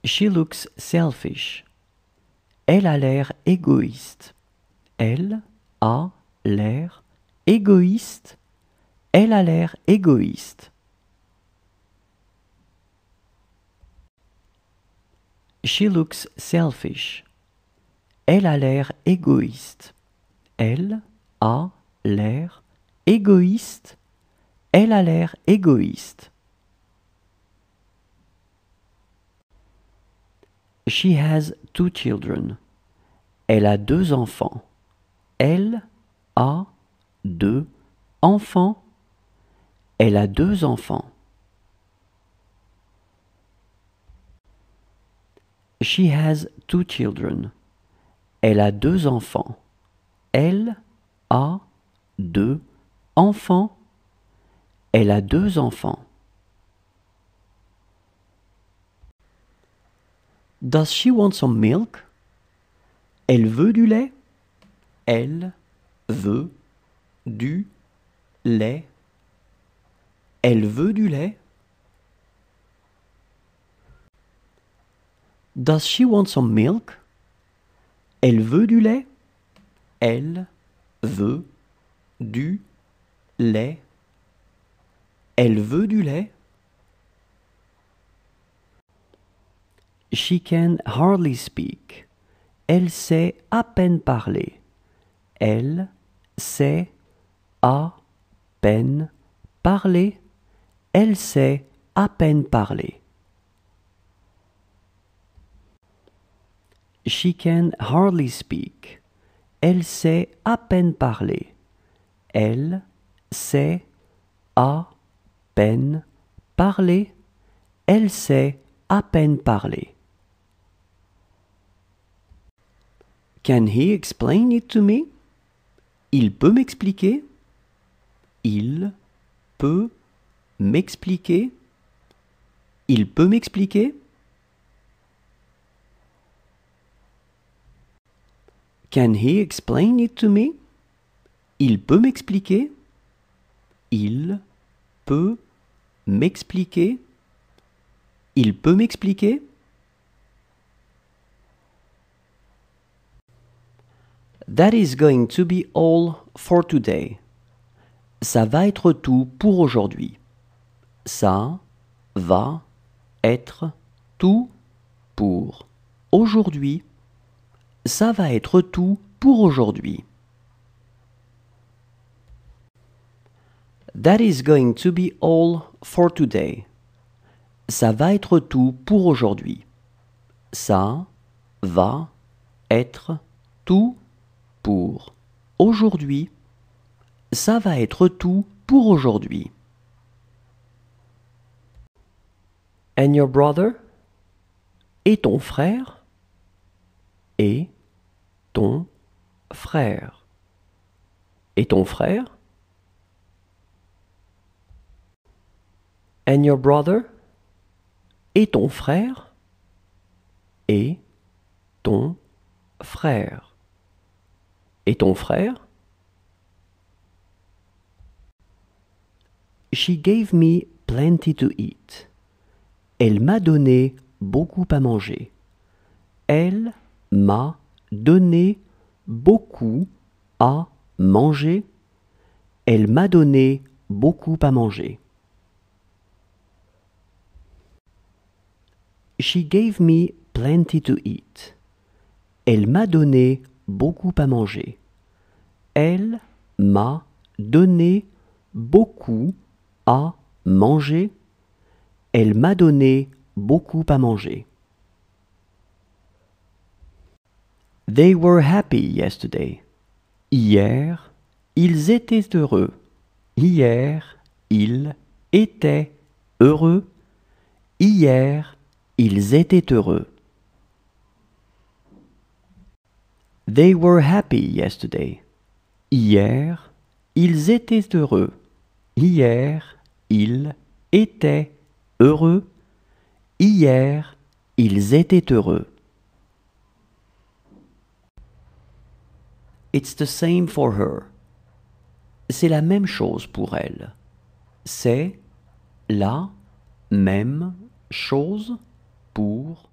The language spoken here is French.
She looks selfish. Elle a l'air égoïste. Elle a l'air égoïste. Elle a l'air égoïste. She looks selfish. Elle a l'air égoïste. Elle a l'air égoïste. Elle a l'air égoïste. She has 2 children. Elle a 2 enfants. Elle a 2 enfants. Elle a 2 enfants. She has 2 children. Elle a 2 enfants. Elle a 2 enfants. Elle a 2 enfants. Does she want some milk? Elle veut du lait? Elle veut du lait. Elle veut du lait? Does she want some milk? Elle veut du lait? Elle veut du lait. Elle veut du lait? She can hardly speak. Elle sait à peine parler. Elle sait à peine parler. Elle sait à peine parler. She can hardly speak. Elle sait à peine parler. Elle sait à peine parler. Elle sait à peine parler. Can he explain it to me? Il peut m'expliquer? Il peut m'expliquer? Il peut m'expliquer? Can he explain it to me? Il peut m'expliquer? Il peut m'expliquer? Il peut m'expliquer? That is going to be all for today. Ça va être tout pour aujourd'hui. Ça va être tout pour aujourd'hui. Ça va être tout pour aujourd'hui. That is going to be all for today. Ça va être tout pour aujourd'hui. Ça va être tout pour aujourd'hui. Ça va être tout pour aujourd'hui. And your brother? Et ton frère? Et ton frère? Et ton frère? And your brother? Et ton frère? Et ton frère? Et ton frère? She gave me plenty to eat. Elle m'a donné beaucoup à manger. Elle m'a donné beaucoup à manger. Elle m'a donné beaucoup à manger. She gave me plenty to eat. Elle m'a donné beaucoup à manger. Elle m'a donné beaucoup à manger. Elle m'a donné beaucoup à manger. They were happy yesterday. Hier, ils étaient heureux. Hier, ils étaient heureux. Hier, ils étaient heureux. They were happy yesterday. Hier, ils étaient heureux. Hier, ils étaient heureux. Hier, ils étaient heureux. It's the same for her. C'est la même chose pour elle. C'est la même chose pour